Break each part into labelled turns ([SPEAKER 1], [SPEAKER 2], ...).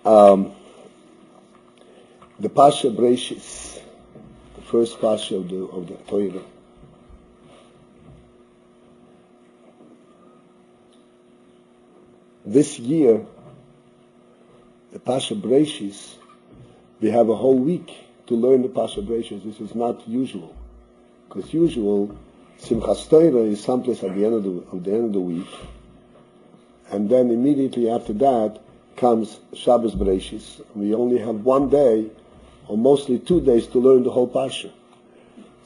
[SPEAKER 1] Um, the Pasha Bereishit, the first Pasha of the Torah. This year, the Pasha Bereishit, we have a whole week to learn the Pasha Bereishit. This is not usual, because usual Simchas Torah is someplace at the end of the week, and then immediately after that comes Shabbos Bereishis. We only have one day, or mostly 2 days, to learn the whole Pasha.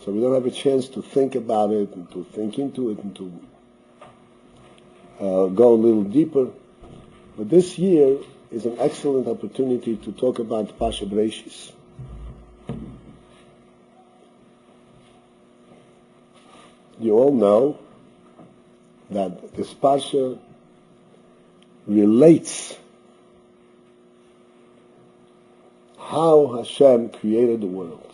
[SPEAKER 1] So we don't have a chance to think about it and to think into it and to go a little deeper. But this year is an excellent opportunity to talk about Pasha Bereishis. You all know that this Pasha relates how Hashem created the world.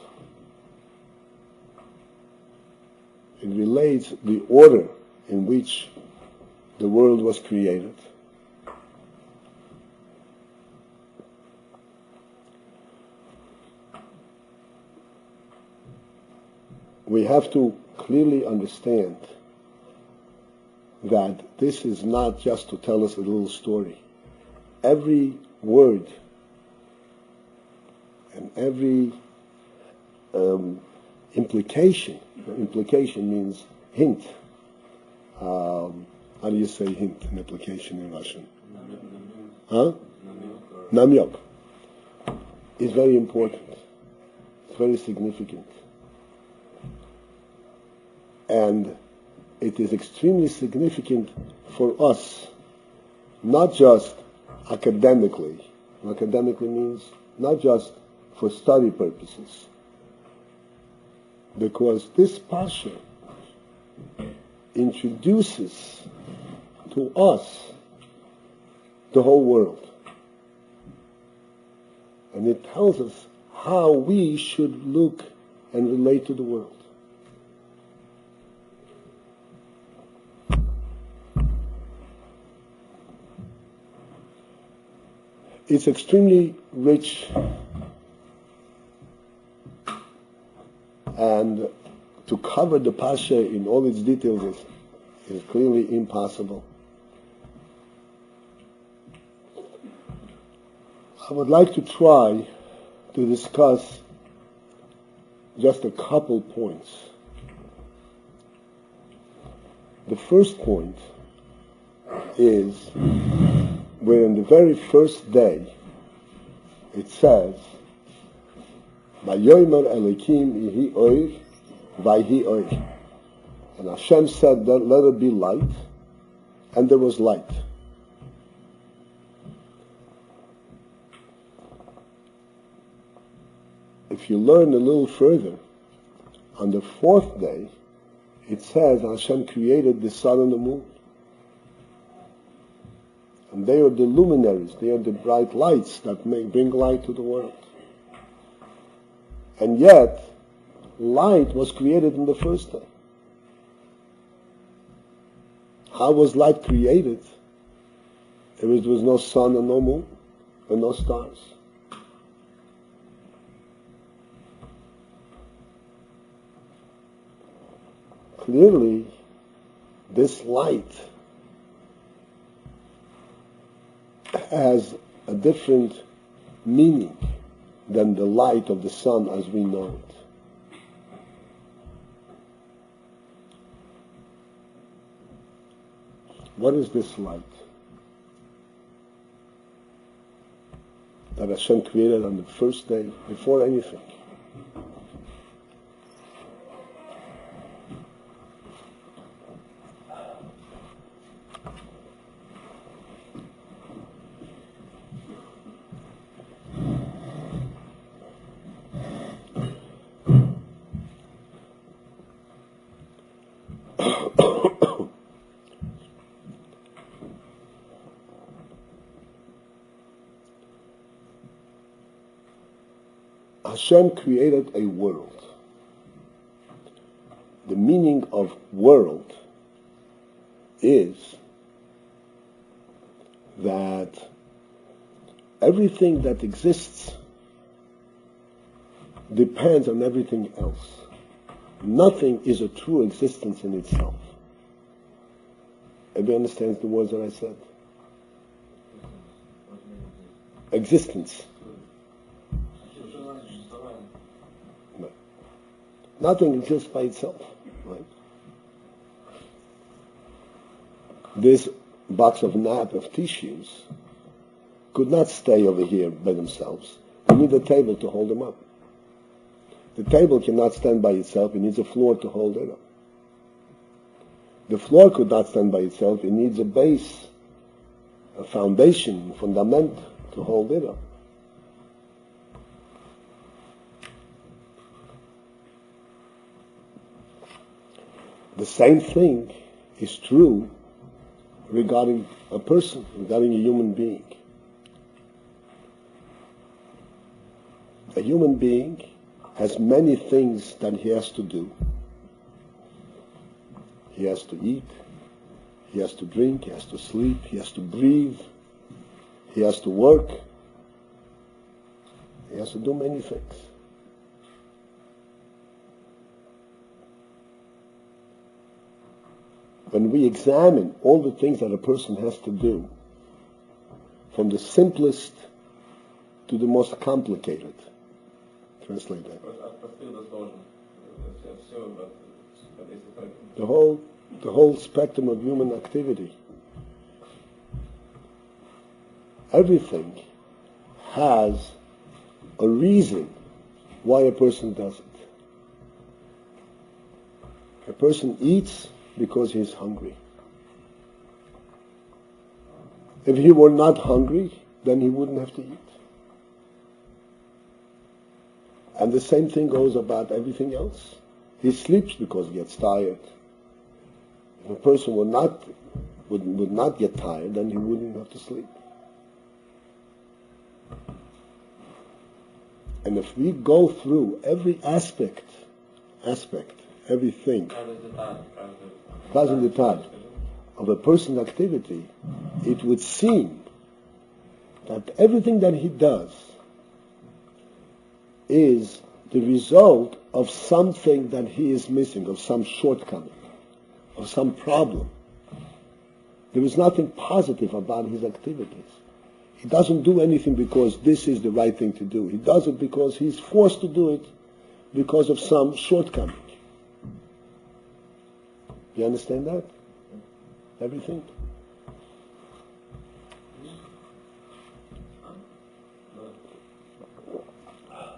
[SPEAKER 1] It relates the order in which the world was created. We have to clearly understand that this is not just to tell us a little story. Every word and every implication means hint. How do you say hint in application in Russian? Huh? Namyok. Is very important. It's very significant. And it is extremely significant for us, not just academically. Academically means not just for study purposes. Because this Pasha introduces to us the whole world. And it tells us how we should look and relate to the world. It's extremely rich, and to cover the Pasha in all its details is clearly impossible. I would like to try to discuss just a couple points. The first point is where in the very first day it says, Vayomer Elokim Yehi Oir, Vayhi Oir. And Hashem said, let it be light, and there was light. If you learn a little further, on the fourth day, it says Hashem created the sun and the moon. And they are the luminaries, they are the bright lights that bring light to the world. And yet, light was created in the first day. How was light created if there was no sun and no moon and no stars? Clearly, this light has a different meaning than the light of the sun as we know it. What is this light that Hashem created on the first day, before anything? Hashem created a world. The meaning of world is that everything that exists depends on everything else. Nothing is a true existence in itself. Everybody understands the words that I said? Existence. No. Nothing exists by itself. Right? This box of tissues could not stay over here by themselves. You need a table to hold them up. The table cannot stand by itself. It needs a floor to hold it up. The floor could not stand by itself. It needs a base, a foundation, fundament to hold it up. The same thing is true regarding a person, regarding a human being. A human being has many things that he has to do. He has to eat, he has to drink, he has to sleep, he has to breathe, he has to work, he has to do many things. When we examine all the things that a person has to do, from the simplest to the most complicated, translate that. The whole spectrum of human activity. Everything has a reason why a person does it. A person eats because he's hungry. If he were not hungry, then he wouldn't have to eat. And the same thing goes about everything else. He sleeps because he gets tired. If a person would not get tired, then he wouldn't have to sleep. And if we go through every aspect, everything, of a person's activity, it would seem that everything that he does is the result of something that he is missing, of some shortcoming, of some problem. There is nothing positive about his activities. He doesn't do anything because this is the right thing to do. He does it because he's forced to do it because of some shortcoming. You understand that? Everything?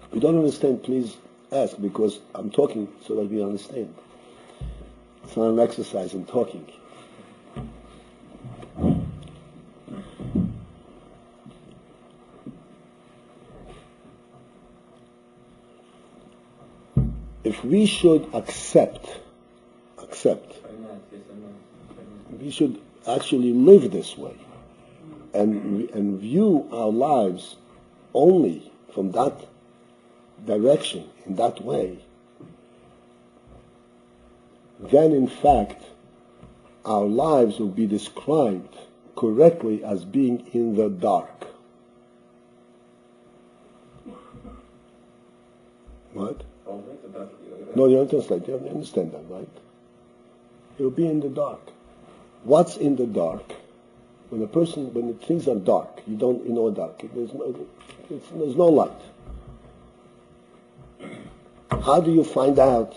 [SPEAKER 1] If you don't understand, please ask, because I'm talking so that we understand. It's not an exercise in talking. If we should accept, we should actually live this way and view our lives only from that direction, in that way, then in fact our lives will be described correctly as being in the dark. What? No, you understand. You understand that, right? It will be in the dark. What's in the dark? When things are dark, you know dark. There's no light. How do you find out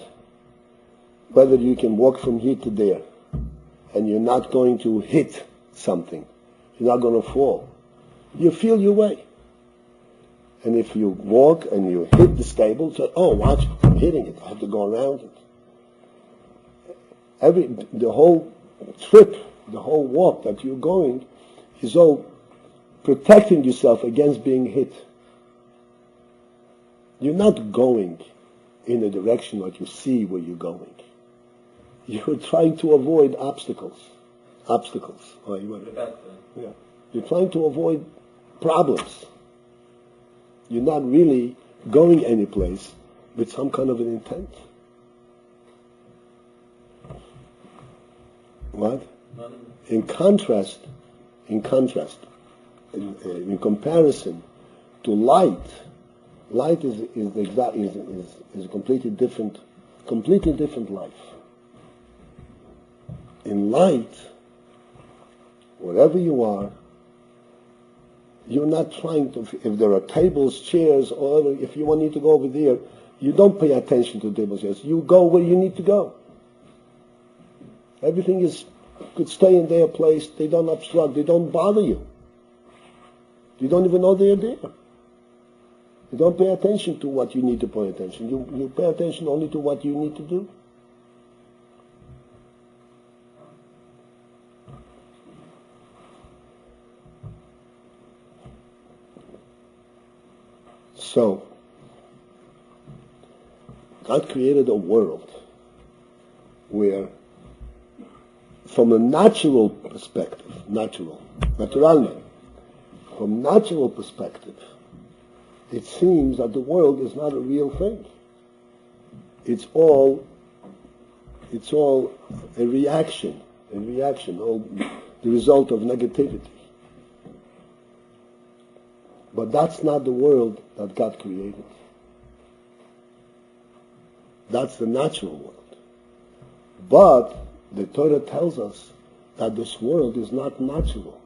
[SPEAKER 1] whether you can walk from here to there and you're not going to hit something? You're not going to fall. You feel your way. And if you walk and you hit the stable, say, oh, watch, I'm hitting it. I have to go around it. The whole trip, the whole walk that you're going is all protecting yourself against being hit. You're not going in a direction like you see where you're going. You're trying to avoid obstacles. Yeah. You're trying to avoid problems. You're not really going anyplace with some kind of an intent. What? In contrast, in comparison to light, light is a completely different life. In light, wherever you are, you're not trying to, if there are tables, chairs, or other, if you need to go over there, you don't pay attention to tables, chairs. You go where you need to go. Everything could stay in their place. They don't obstruct. They don't bother you. You don't even know they're there. You don't pay attention to what you need to pay attention. You pay attention only to what you need to do. So, God created a world where, from a natural perspective, from natural perspective, it seems that the world is not a real thing. It's all a reaction, all the result of negativity. But that's not the world that God created. That's the natural world. But the Torah tells us that this world is not natural.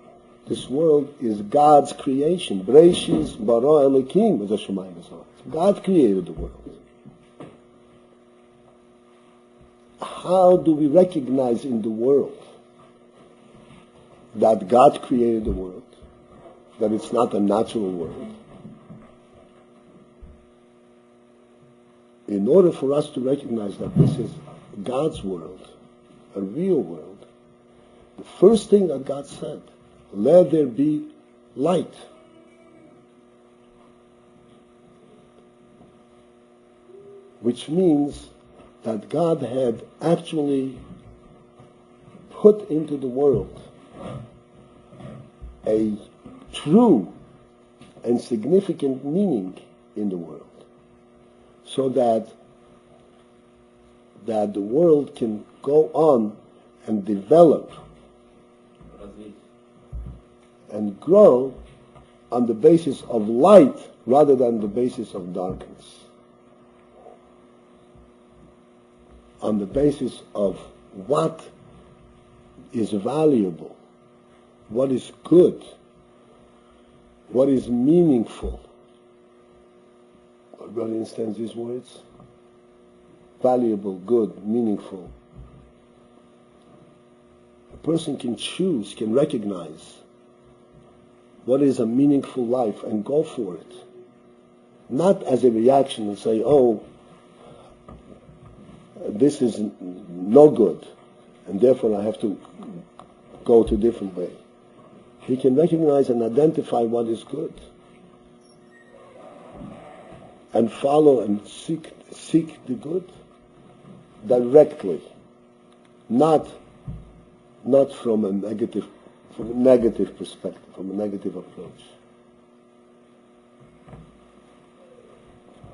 [SPEAKER 1] This world is God's creation. Bereishit bara Elokim, as Hashemayim says. God created the world. How do we recognize in the world that God created the world? That it's not a natural world? In order for us to recognize that this is God's world, a real world, the first thing that God said, let there be light. Which means that God had actually put into the world a true and significant meaning in the world, so that the world can go on and develop and grow on the basis of light rather than the basis of darkness, on the basis of what is valuable, what is good, what is meaningful. Everybody understands these words? Valuable, good, meaningful. A person can choose, can recognize what is a meaningful life and go for it. Not as a reaction and say, oh, this is no good, and therefore I have to go to a different way. He can recognize and identify what is good and follow and seek the good directly, not from a negative perspective, from a negative approach.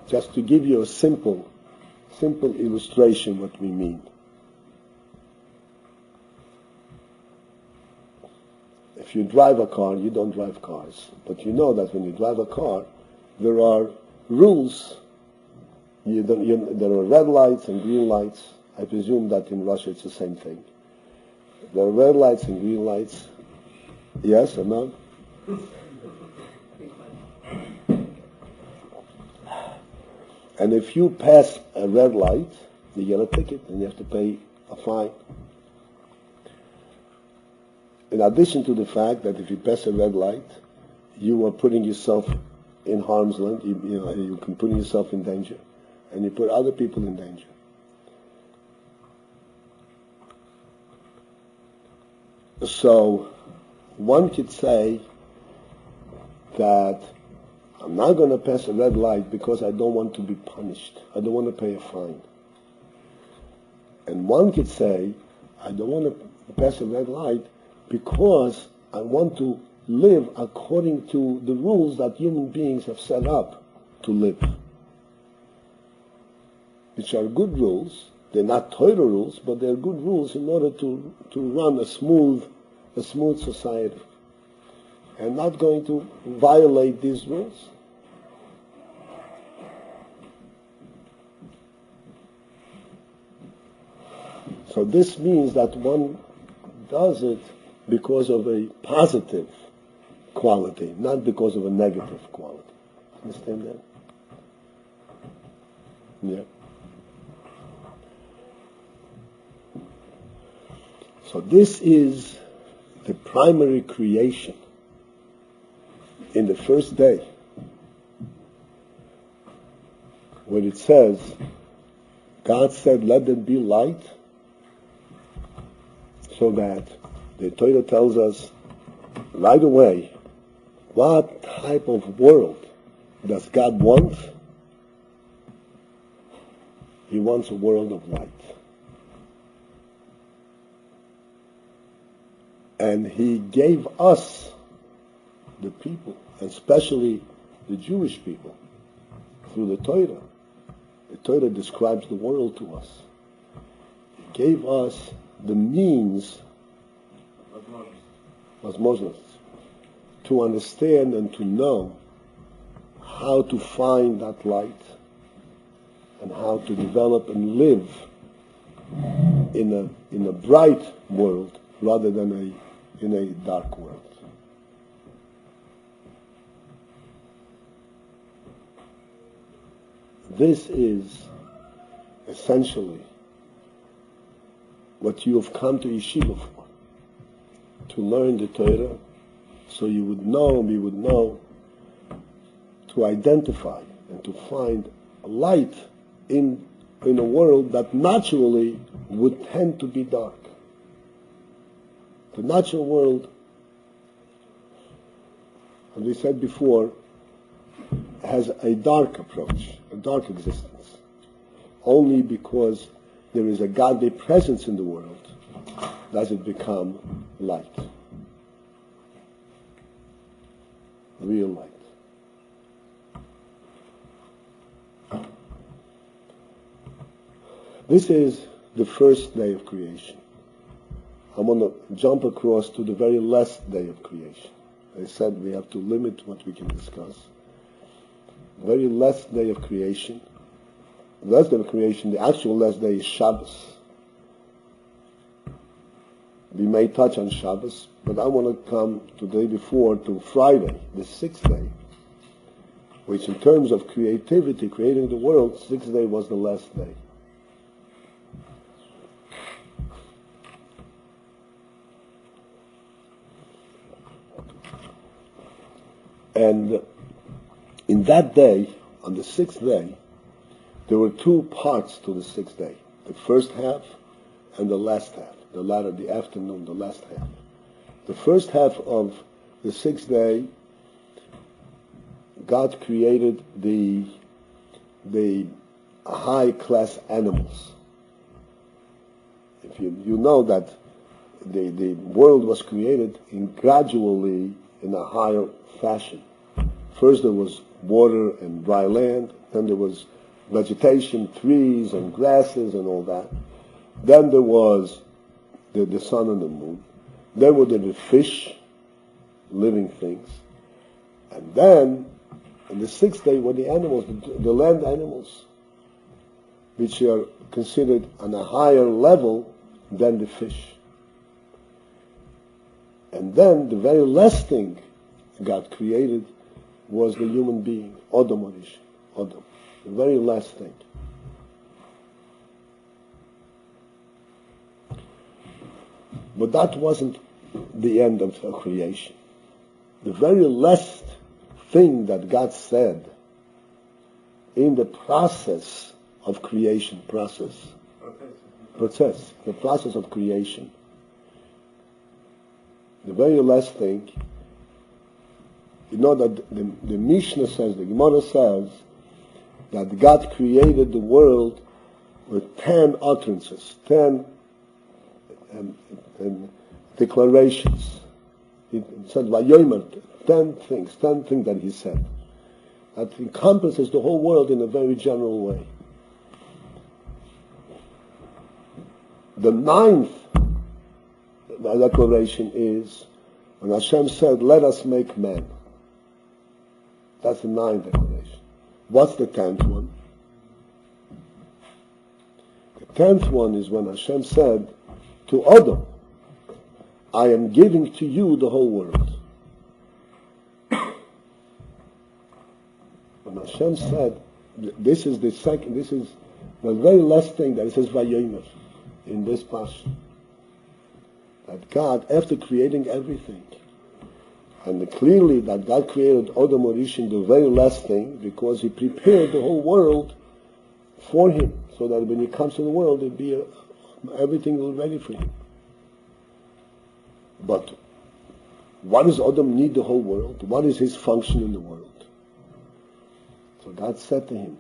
[SPEAKER 1] Just to give you a simple illustration what we mean. If you drive a car, you don't drive cars, but you know that when you drive a car, there are rules. There are red lights and green lights. I presume that in Russia it's the same thing. There are red lights and green lights. Yes or no? And if you pass a red light, you get a ticket and you have to pay a fine. In addition to the fact that if you pass a red light, you are putting yourself in harm's way. You can put yourself in danger, and you put other people in danger. So one could say that I'm not going to pass a red light because I don't want to be punished. I don't want to pay a fine. And one could say, I don't want to pass a red light because I want to live according to the rules that human beings have set up to live, which are good rules. They're not Torah rules, but they're good rules in order to run a smooth society. and not going to violate these rules. So this means that one does it because of a positive quality, not because of a negative quality. Understand that? Yeah. So this is the primary creation in the first day, when it says, God said, let there be light, so that the Torah tells us right away what type of world does God want? He wants a world of light. And He gave us, the people, especially the Jewish people, through the Torah. The Torah describes the world to us. He gave us the means, as Muslims, to understand and to know how to find that light and how to develop and live in a bright world rather than in a dark world. This is essentially what you have come to yeshiva for, to learn the Torah, so you would know, we would know, to identify and to find a light in a world that naturally would tend to be dark. The natural world, as we said before, has a dark approach, a dark existence. Only because there is a godly presence in the world does it become light. Real light. This is the first day of creation. I'm going to jump across to the very last day of creation. I said we have to limit what we can discuss. The very last day of creation. The last day of creation, the actual last day is Shabbos. We may touch on Shabbos, but I want to come to the day before to Friday, the sixth day, which in terms of creativity, creating the world, sixth day was the last day. And in that day, on the sixth day, there were two parts to the sixth day. The first half and the last half. The latter, the afternoon, the last half. The first half of the sixth day, God created the high-class animals. If you know that the world was created gradually in a higher fashion. First there was water and dry land, then there was vegetation, trees and grasses and all that. Then there was the sun and the moon. Then were the fish, living things. And then, on the sixth day, were the animals, the land animals, which are considered on a higher level than the fish. And then, the very last thing God created was the human being, Adam, the very last thing. But that wasn't the end of creation. The very last thing that God said in the process of creation, the process of creation, the very last thing, you know that the Mishnah says, the Gemara says, that God created the world with 10 utterances, 10 declarations. He said, Vayomer, 10 things that he said. That encompasses the whole world in a very general way. The 9th declaration is When Hashem said, let us make man. That's the 9th declaration. What's the 10th one? The 10th one is when Hashem said to Adam, I am giving to you the whole world. When Hashem said, this is the very last thing that it says Vayomer in this passage. That God, after creating everything, and clearly that God created Adam Rishon, the very last thing, because He prepared the whole world for him, so that when he comes to the world, everything will be ready for him. But what does Adam need the whole world? What is his function in the world? So God said to him,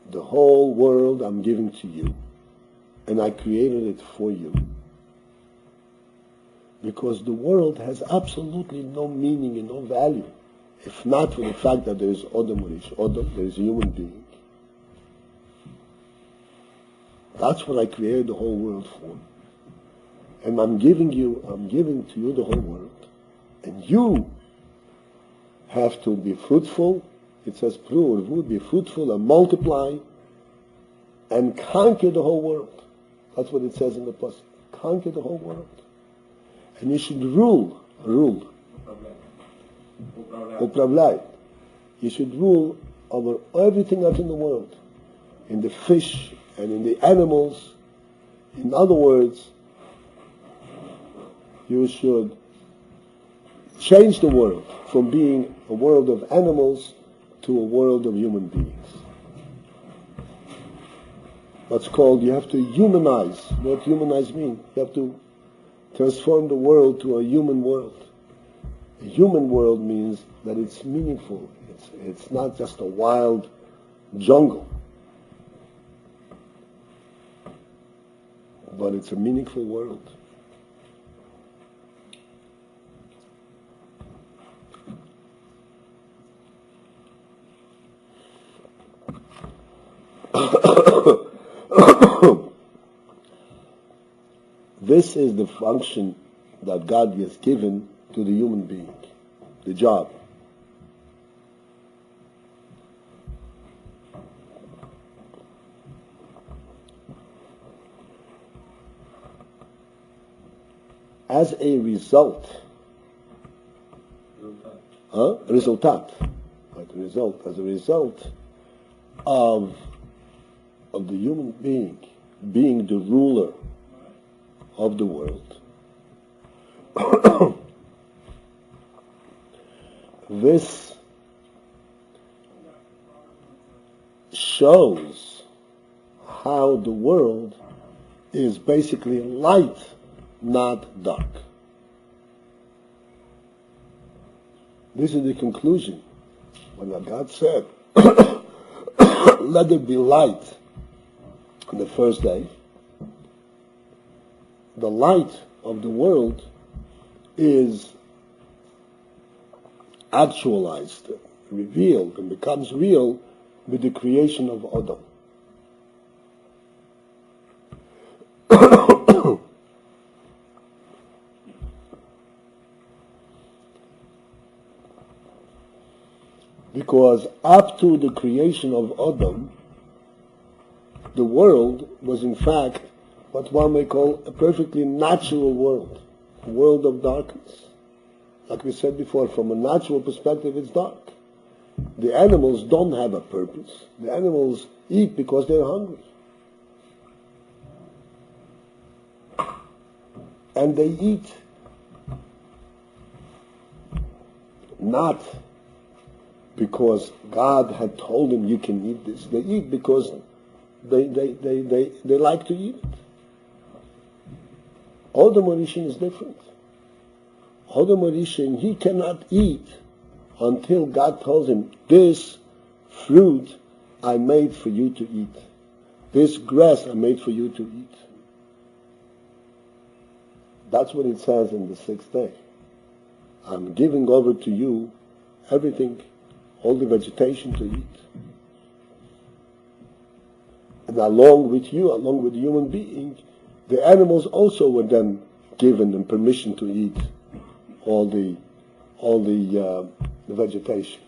[SPEAKER 1] the whole world I'm giving to you, and I created it for you. Because the world has absolutely no meaning and no value, if not for the fact that there is Adam, there is a human being. That's what I created the whole world for. And I'm giving to you the whole world. And you have to be fruitful. It says, be fruitful and multiply and conquer the whole world. That's what it says in the passage. Conquer the whole world. And you should rule. Upravlay. You should rule over everything that's in the world. In the fish and in the animals. In other words, you should change the world from being a world of animals to a world of human beings. What's called, you have to humanize. What humanize mean? You have to transform the world to a human world. A human world means that it's meaningful. It's not just a wild jungle. But it's a meaningful world. This is the function that God has given to the human being, the job. As a result, as a result of the human being the ruler of the world, this shows how the world is basically light, not dark. This is the conclusion. When God said, let there be light on the first day, the light of the world is actualized, revealed, and becomes real with the creation of Adam. Because up to the creation of Adam, the world was in fact what one may call a perfectly natural world, a world of darkness. Like we said before, from a natural perspective, it's dark. The animals don't have a purpose. The animals eat because they're hungry. And they eat not because God had told them you can eat this. They eat because they like to eat it. Adam Rishon is different. Adam Rishon, he cannot eat until God tells him, this fruit I made for you to eat. This grass I made for you to eat. That's what it says in the 6th day. I'm giving over to you everything, all the vegetation to eat. And along with you, along with the human being, the animals also were then given them permission to eat all the vegetation.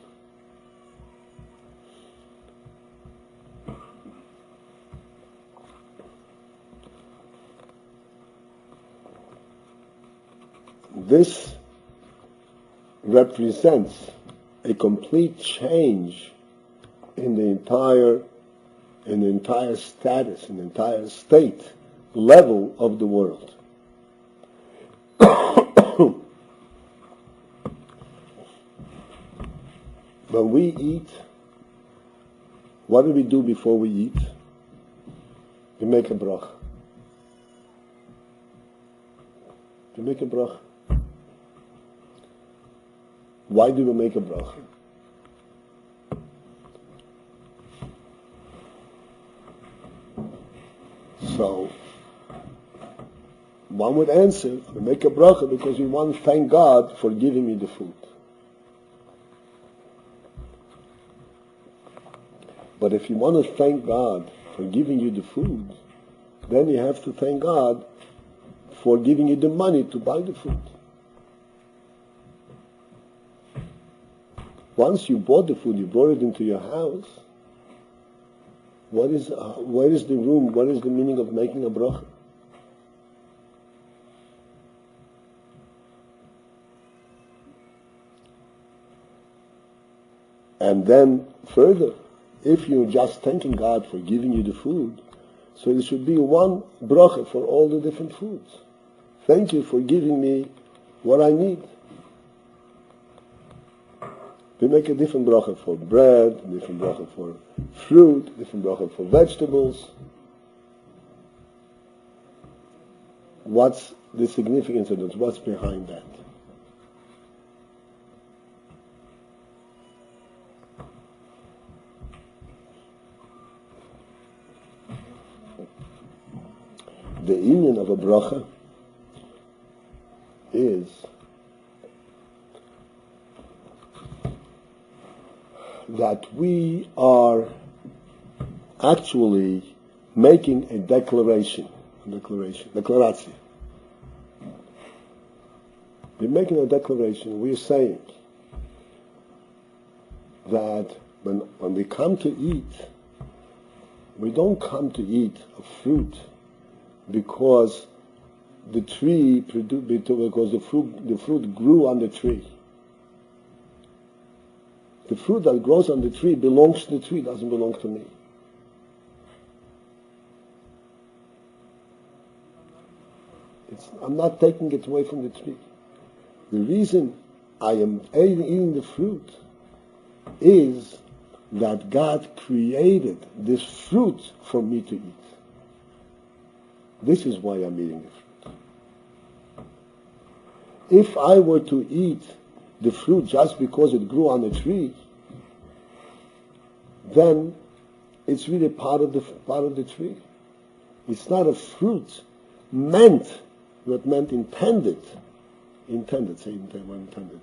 [SPEAKER 1] This represents a complete change in the entire status, in the entire state level of the world. When we eat, what do we do before we eat? We make a bracha. We make a bracha. Why do we make a bracha? So, one would answer, we make a bracha because we want to thank God for giving me the food. But if you want to thank God for giving you the food, then you have to thank God for giving you the money to buy the food. Once you bought the food, you brought it into your house, where is the room, what is the meaning of making a bracha? And then further, if you're just thanking God for giving you the food, so there should be one bracha for all the different foods. Thank you for giving me what I need. We make a different bracha for bread, a different bracha for fruit, a different bracha for vegetables. What's the significance of this? What's behind that? The union of a bracha is that we are actually making a declaration. We're making a declaration. We're saying that when we come to eat, we don't come to eat a fruit because the fruit grew on the tree. The fruit that grows on the tree belongs to the tree, doesn't belong to me. I'm not taking it away from the tree. The reason I am eating the fruit is that God created this fruit for me to eat. This is why I'm eating the fruit. If I were to eat the fruit just because it grew on a tree, then it's really part of the tree. It's not a fruit intended. Say intended.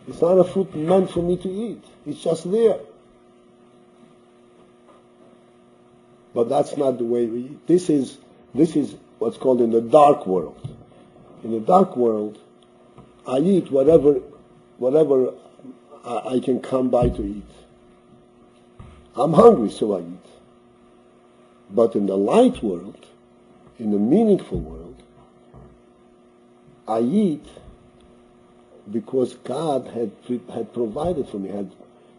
[SPEAKER 1] It's not a fruit meant for me to eat. It's just there. But that's not the way we eat. This is what's called in the dark world. In the dark world, I eat whatever I can come by to eat. I'm hungry, so I eat. But in the light world, in the meaningful world, I eat because God had provided for me, had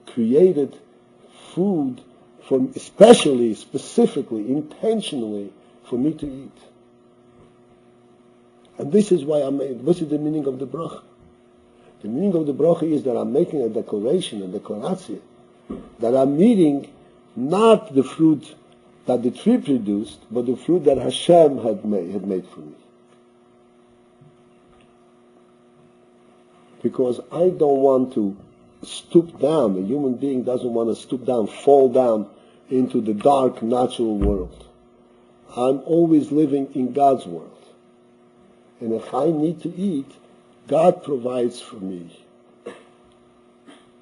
[SPEAKER 1] created food for, specifically, intentionally for me to eat. And this is why this is the meaning of the bracha. The meaning of the bracha is that I'm making a declaration, that I'm eating not the fruit that the tree produced, but the fruit that Hashem had made for me. Because I don't want to stoop down. A human being doesn't want to stoop down, fall down into the dark natural world. I'm always living in God's world. And if I need to eat, God provides for me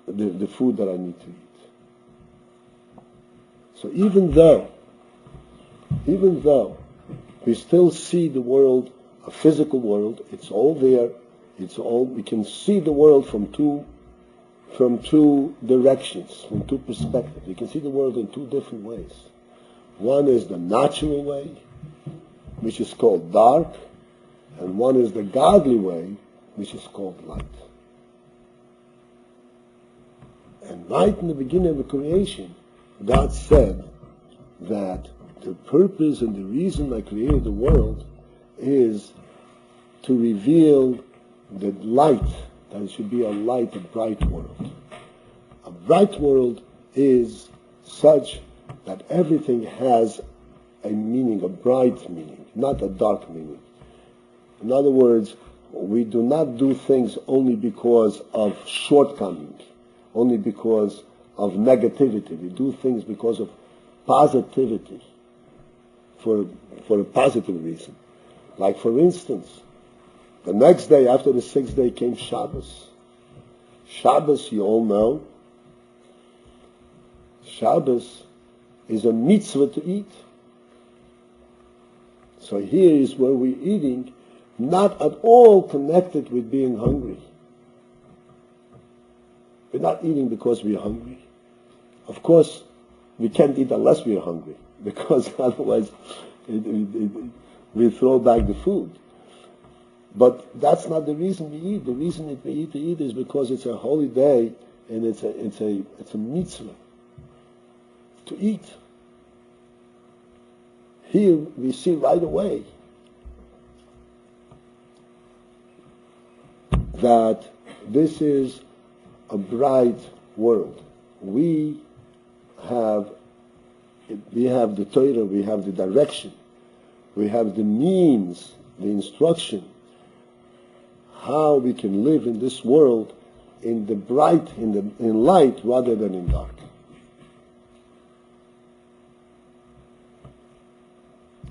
[SPEAKER 1] the food that I need to eat. So even though even though we still see the world, a physical world, it's all there, we can see the world from two directions, from two perspectives. You can see the world in two different ways. One is the natural way, which is called dark, and one is the godly way, which is called light. And right in the beginning of the creation, God said that the purpose and the reason I created the world is to reveal the light, that it should be a light, a bright world. A bright world is such that everything has a meaning, a bright meaning, not a dark meaning. In other words, we do not do things only because of shortcoming, only because of negativity. We do things because of positivity, for a positive reason. Like, for instance, the next day after the sixth day came Shabbos. Shabbos, you all know, Shabbos is a mitzvah to eat. So here is where we're eating, not at all connected with being hungry. We're not eating because we're hungry. Of course, we can't eat unless we're hungry, because otherwise we throw back the food. But that's not the reason we eat. The reason that we eat is because it's a holy day, and it's a mitzvah to eat. Here we see right away that this is a bright world. We have the Torah, we have the direction, we have the means, the instruction, how we can live in this world in the bright, in light rather than in dark.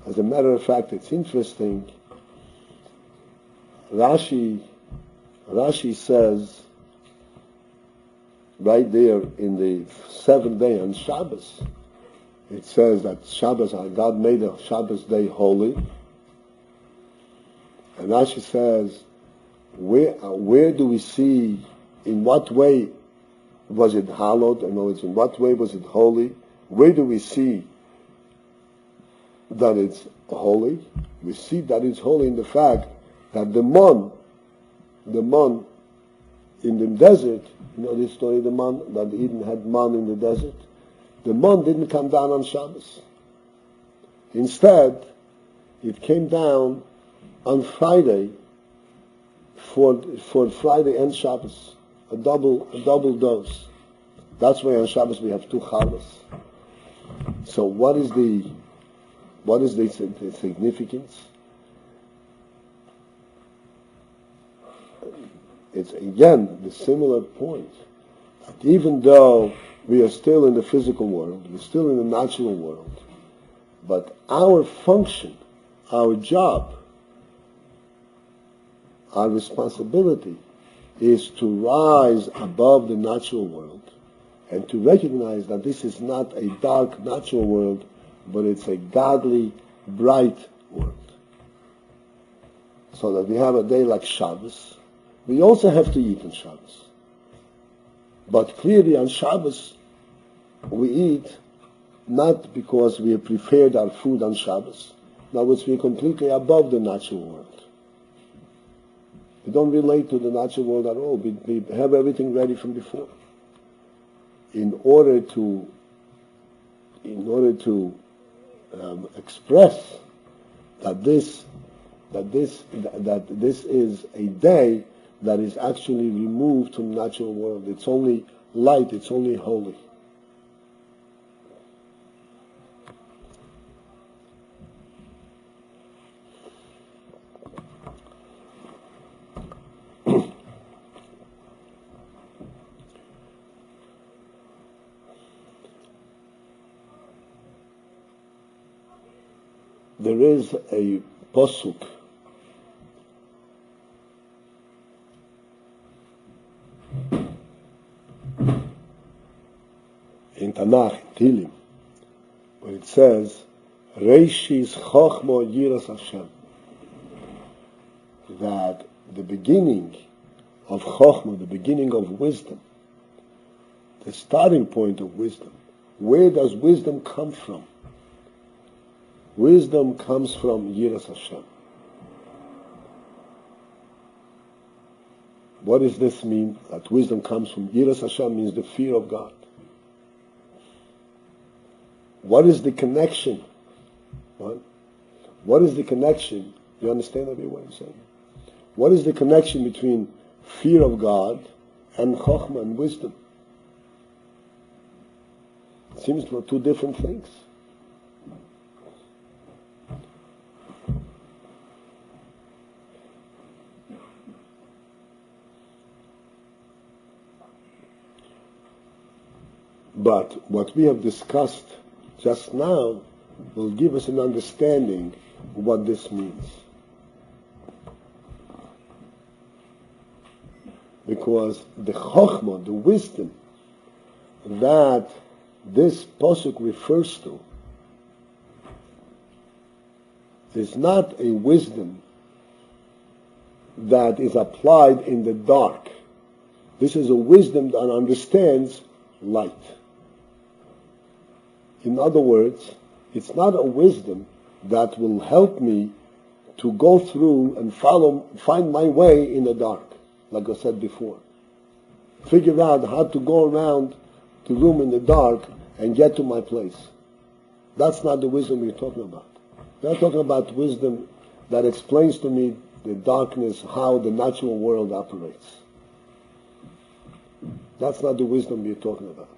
[SPEAKER 1] As a matter of fact, it's interesting. Rashi says right there in the seventh day on Shabbos, it says that Shabbos, God made a Shabbos day holy. And Rashi says, where do we see, in what way was it hallowed? In other words, in what way was it holy? Where do we see that it's holy? We see that it's holy in the fact that the man in the desert, you know this story, the man, that Eden had man in the desert? The man didn't come down on Shabbos. Instead, it came down on Friday for Friday and Shabbos, a double dose. That's why on Shabbos we have two challahs. So what is the significance? It's again the similar point that even though we are still in the physical world, we're still in the natural world, but our function, our job, our responsibility is to rise above the natural world and to recognize that this is not a dark natural world, but it's a godly, bright world. So that we have a day like Shabbos. We also have to eat on Shabbos. But clearly on Shabbos, we eat not because we have prepared our food on Shabbos. In other words, we're completely above the natural world. We don't relate to the natural world at all. We have everything ready from before. In order to express that this is a day that is actually removed from the natural world. It's only light, it's only holy. There is a posuk in Tanakh, in Tehillim, where it says, Reishis Chochma Yiras Hashem. That the beginning of Chochma, the beginning of wisdom, the starting point of wisdom, where does wisdom come from? Wisdom comes from Yiras Hashem. What does this mean? That wisdom comes from Yiras Hashem means the fear of God. What is the connection? What is the connection? You understand what I'm saying? What is the connection between fear of God and Chochmah and wisdom? It seems to be two different things. But what we have discussed just now will give us an understanding of what this means. Because the chokhmah, the wisdom that this pasuk refers to is not a wisdom that is applied in the dark. This is a wisdom that understands light. In other words, it's not a wisdom that will help me to go through and find my way in the dark, like I said before. Figure out how to go around the room in the dark and get to my place. That's not the wisdom we're talking about. We're talking about wisdom that explains to me the darkness, how the natural world operates. That's not the wisdom we're talking about.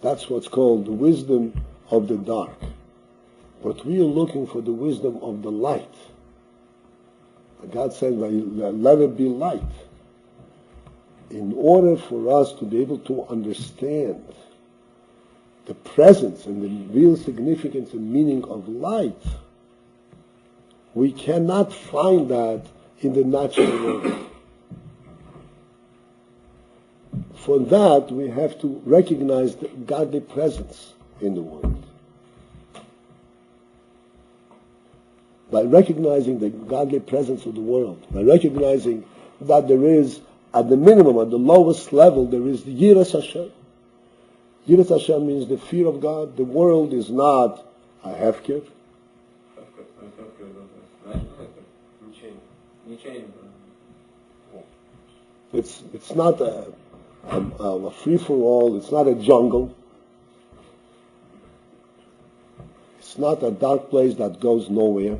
[SPEAKER 1] That's what's called the wisdom of the dark. But we are looking for the wisdom of the light. God said, let it be light. In order for us to be able to understand the presence and the real significance and meaning of light, we cannot find that in the natural world. For that, we have to recognize the godly presence in the world. By recognizing the godly presence of the world, by recognizing that there is, at the minimum, at the lowest level, there is the Yiras Hashem. Yiras Hashem means the fear of God. The world is not a hefker. It's not a free-for-all. It's not a jungle. It's not a dark place that goes nowhere.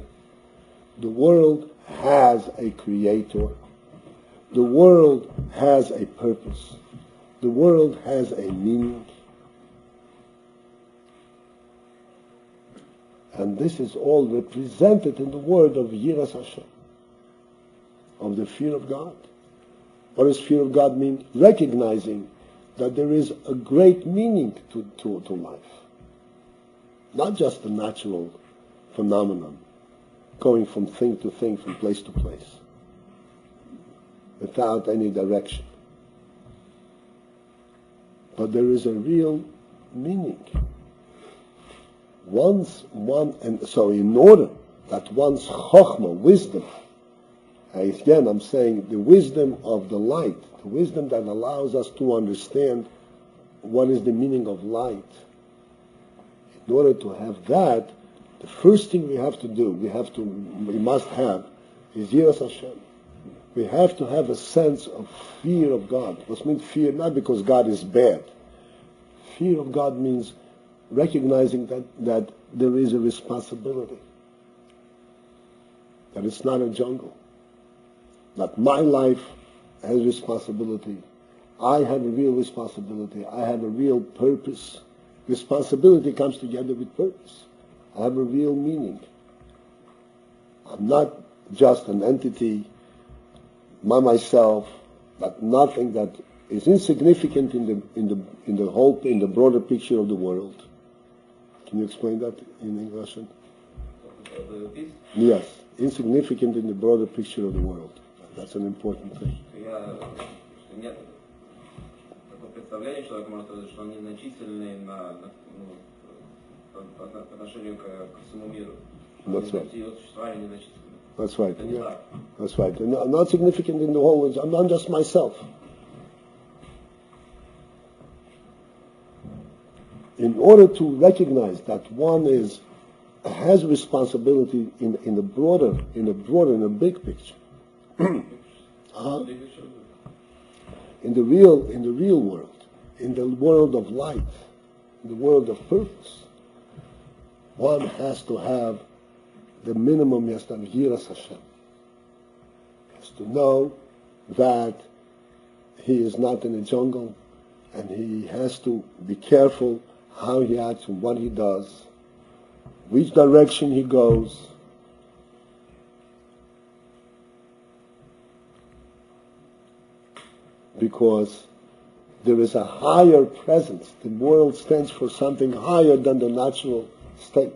[SPEAKER 1] The world has a creator. The world has a purpose. The world has a meaning. And this is all represented in the word of Yiras Hashem, of the fear of God. What does fear of God mean? Recognizing that there is a great meaning to life. Not just a natural phenomenon, going from thing to thing, from place to place, without any direction. But there is a real meaning. So in order that one's chokhmah, wisdom, again I'm saying the wisdom of the light, the wisdom that allows us to understand what is the meaning of light. In order to have that, the first thing we have to do, we must have, is Yiras Hashem. We have to have a sense of fear of God. What means fear? Not because God is bad. Fear of God means recognizing that there is a responsibility. That it's not a jungle. That my life has responsibility. I have a real responsibility. I have a real purpose. Responsibility comes together with purpose. I have a real meaning. I'm not just an entity by myself, but nothing that is insignificant in the broader picture of the world. Can you explain that in English? Yes, insignificant in the broader picture of the world. That's an important thing.
[SPEAKER 2] Нет такого представления, человек может сказать, что он незначительный по отношению к всему миру.
[SPEAKER 1] That's right.
[SPEAKER 2] Ее существование незначительно.
[SPEAKER 1] That's right.
[SPEAKER 2] Это не
[SPEAKER 1] Yeah.
[SPEAKER 2] так.
[SPEAKER 1] That's right. And not significant in the whole world. I'm not just myself. In order to recognize that one has responsibility in a big picture. Uh-huh. In the real world, in the world of light, in the world of purpose, one has to have the minimum yastam yiras Hashem. He has to know that he is not in a jungle, and he has to be careful how he acts and what he does, which direction he goes. Because there is a higher presence. The world stands for something higher than the natural state.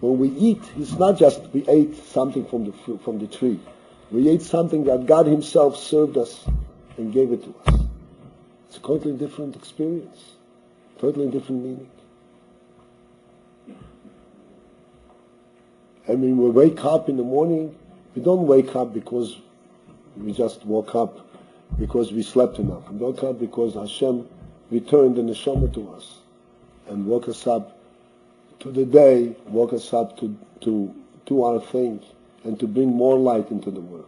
[SPEAKER 1] When we eat, it's not just we ate something from the fruit, from the tree. We ate something that God Himself served us and gave it to us. It's a totally different experience, totally different meaning. And when we wake up in the morning, we don't wake up because we just woke up because we slept enough. We woke up because Hashem returned the neshama to us and woke us up to the day, woke us up to our thing and to bring more light into the world.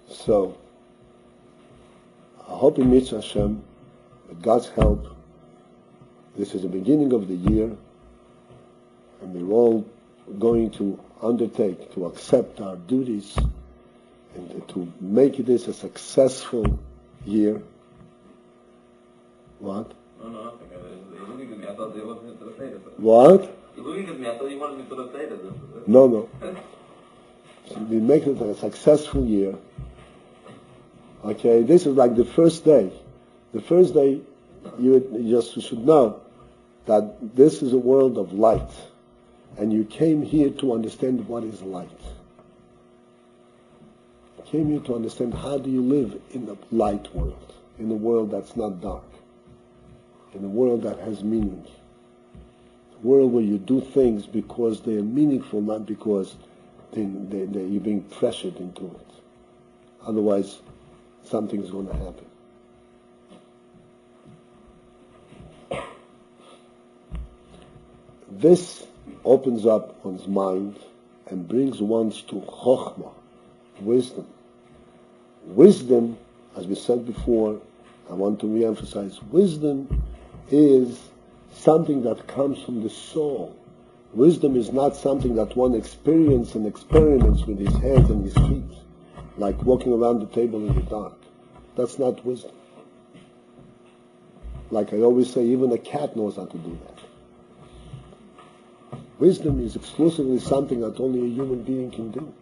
[SPEAKER 1] So, I hope in Mitzvah Hashem, with God's help, this is the beginning of the year, and we're all going to undertake to accept our duties and to make this a successful year. What?
[SPEAKER 2] No, nothing. You look at me, I thought you wanted me to say that.
[SPEAKER 1] What?
[SPEAKER 2] You looking at me, I thought you wanted me to say that.
[SPEAKER 1] No. So we make it a successful year. Okay, this is like the first day. The first day, you just should know that this is a world of light. And you came here to understand what is light. You came here to understand how do you live in the light world, in a world that's not dark, in a world that has meaning, a world where you do things because they are meaningful, not because you're being pressured into it. Otherwise, something's going to happen. This opens up one's mind and brings one to chokhmah, wisdom. Wisdom, as we said before, I want to re-emphasize, wisdom is something that comes from the soul. Wisdom is not something that one experiences and experiments with his hands and his feet, like walking around the table in the dark. That's not wisdom. Like I always say, even a cat knows how to do that. Wisdom is exclusively something that only a human being can do,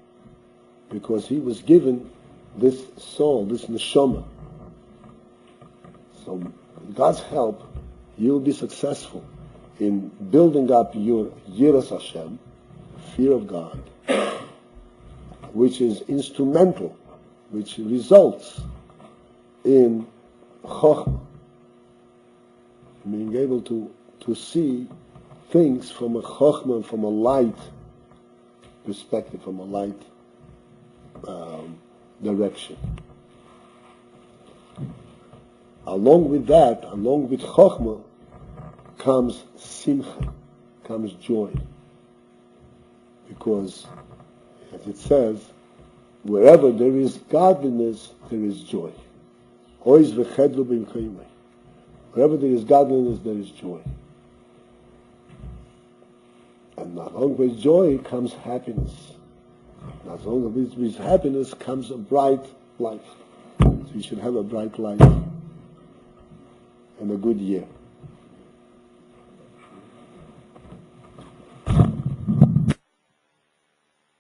[SPEAKER 1] because he was given this soul, this neshama. So with God's help, you'll be successful in building up your yiras Hashem, fear of God, which is instrumental, which results in chokhmah, being able to see things from a chokhmah, from a light perspective, from a light direction. Along with that, along with chokhmah, comes simcha, comes joy. Because, as it says, wherever there is godliness, there is joy. Wherever there is godliness, there is joy. And along with joy comes happiness. And along with happiness comes a bright life. So you should have a bright life and a good year.